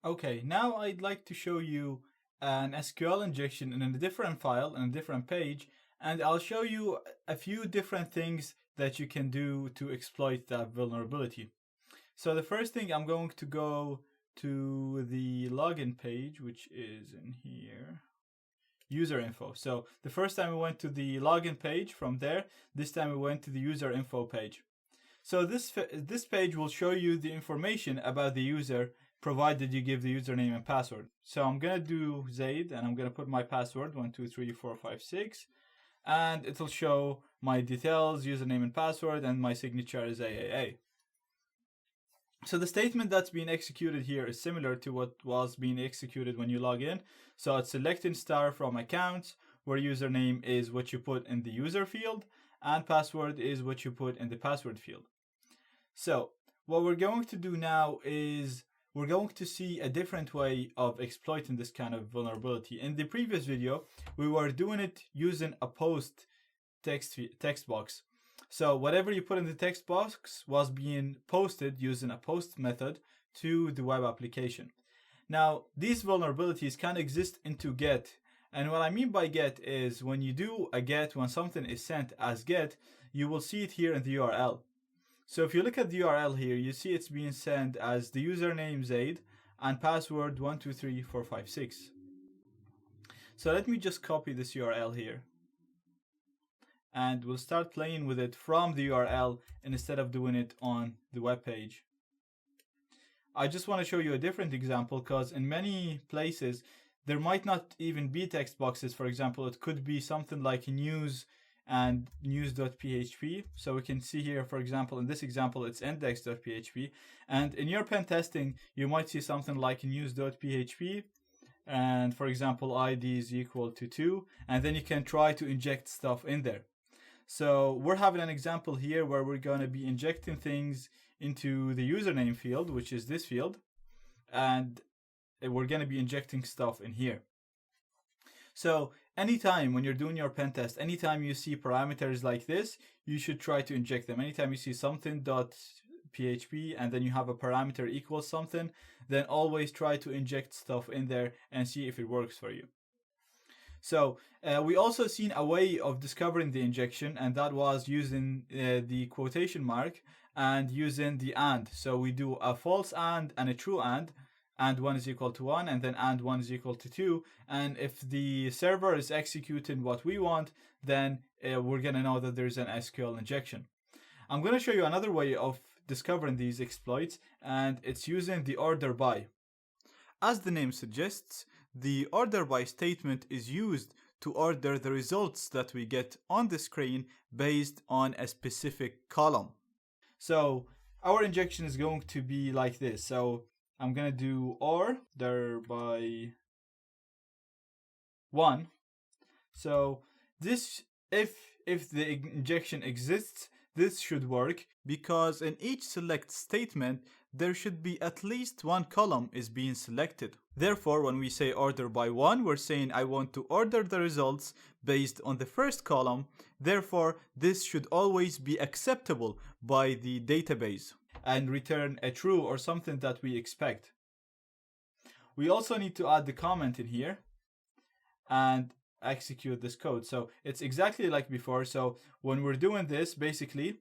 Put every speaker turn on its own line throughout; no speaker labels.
Okay, now I'd like to show you an SQL injection in a different file, in a different page, and I'll show you a few different things that you can do to exploit that vulnerability. So the first thing, I'm going to go to the login page, which is in here, user info. So the first time we went to the login page, from there, this time we went to the user info page. So this page will show you the information about the user, provided you give the username and password. So I'm gonna do Zaid, and I'm gonna put my password 123456, and it'll show my details, username and password, and my signature is AAA. So the statement that's being executed here is similar to what was being executed when you log in. So it's selecting star from accounts, where username is what you put in the user field, and password is what you put in the password field. So what we're going to do now is we're going to see a different way of exploiting this kind of vulnerability. In the previous video, we were doing it using a post text box. So whatever you put in the text box was being posted using a post method to the web application. Now, these vulnerabilities can exist into GET. And what I mean by GET is when you do a GET, when something is sent as GET, you will see it here in the URL. So if you look at the URL here, you see it's being sent as the username Zaid and password 123456. So let me just copy this URL here, and we'll start playing with it from the URL instead of doing it on the web page. I just want to show you a different example, because in many places there might not even be text boxes. For example, it could be something like news and news.php. So we can see here, for example, in this example, it's index.php. And in your pen testing, you might see something like news.php. And for example, ID is equal to 2. And then you can try to inject stuff in there. So we're having an example here where we're going to be injecting things into the username field, which is this field. And we're going to be injecting stuff in here. So anytime when you're doing your pen test, anytime you see parameters like this, you should try to inject them. Anytime you see something.php and then you have a parameter equals something, then always try to inject stuff in there and see if it works for you. So we also seen a way of discovering the injection, and that was using the quotation mark and using the AND. So we do a false AND and a true AND 1 is equal to 1, and then and 1 is equal to 2. And if the server is executing what we want, then we're going to know that there's an SQL injection. I'm going to show you another way of discovering these exploits, and it's using the order by. As the name suggests, the order by statement is used to order the results that we get on the screen based on a specific column. So our injection is going to be like this. So I'm going to do order by 1. So this, if the injection exists, this should work, because in each select statement, there should be at least one column is being selected. Therefore, when we say order by 1, we're saying I want to order the results based on the first column. Therefore, this should always be acceptable by the database and return a true or something that we expect. We also need to add the comment in here and execute this code. So it's exactly like before. So when we're doing this, basically,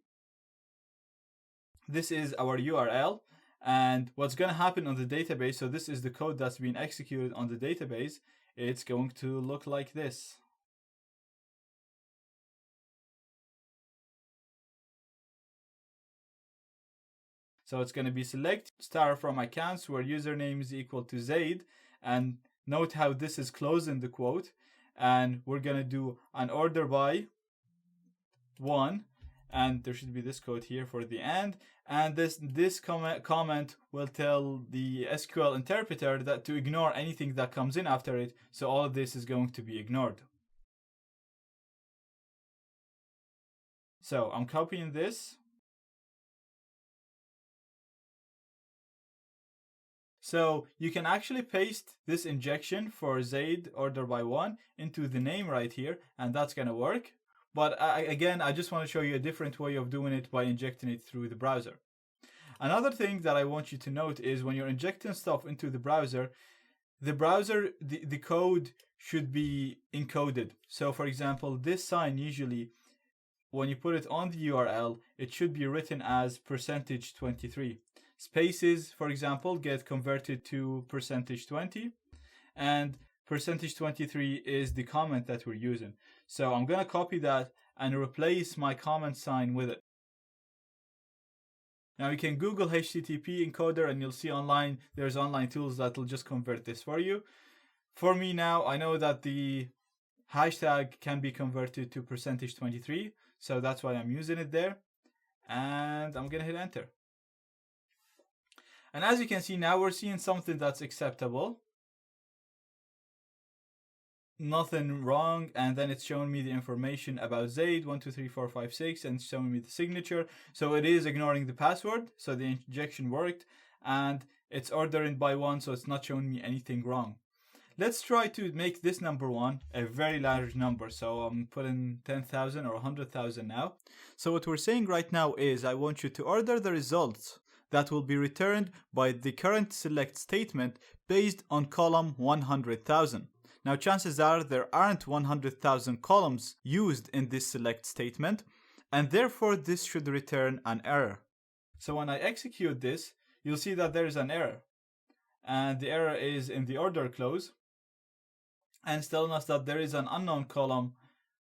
this is our URL, and what's going to happen on the database. So this is the code that's being executed on the database. It's going to look like this. So it's going to be select star from accounts where username is equal to Zaid, and note how this is closing the quote, and we're going to do an order by 1, and there should be this code here for the end, and this comment will tell the SQL interpreter that to ignore anything that comes in after it. So all of this is going to be ignored. So I'm copying this. So you can actually paste this injection for Zaid order by 1 into the name right here, and that's going to work. But again, I just want to show you a different way of doing it by injecting it through the browser. Another thing that I want you to note is when you're injecting stuff into the browser, the code should be encoded. So for example, this sign usually, when you put it on the URL, it should be written as %23. Spaces, for example, get converted to %20, and %23 is the comment that we're using. So I'm going to copy that and replace my comment sign with it. Now you can Google HTTP encoder and you'll see online, there's online tools that will just convert this for you. For me now, I know that the hashtag can be converted to %23, so that's why I'm using it there. And I'm gonna hit enter. And as you can see now, we're seeing something that's acceptable. Nothing wrong, and then it's showing me the information about Zaid 123456 and showing me the signature. So it is ignoring the password, so the injection worked, and it's ordering by one, so it's not showing me anything wrong. Let's try to make this number one a very large number. So I'm putting 10,000 or 100,000 now. So what we're saying right now is I want you to order the results that will be returned by the current select statement based on column 100,000. Now chances are there aren't 100,000 columns used in this select statement, and therefore this should return an error. So when I execute this, you'll see that there is an error. And the error is in the order clause, and it's telling us that there is an unknown column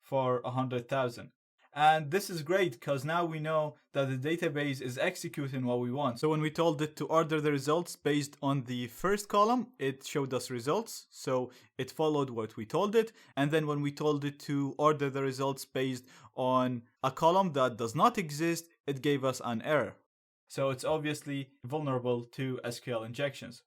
for 100,000. And this is great because now we know that the database is executing what we want. So when we told it to order the results based on the first column, it showed us results. So it followed what we told it. And then when we told it to order the results based on a column that does not exist, it gave us an error. So it's obviously vulnerable to SQL injections.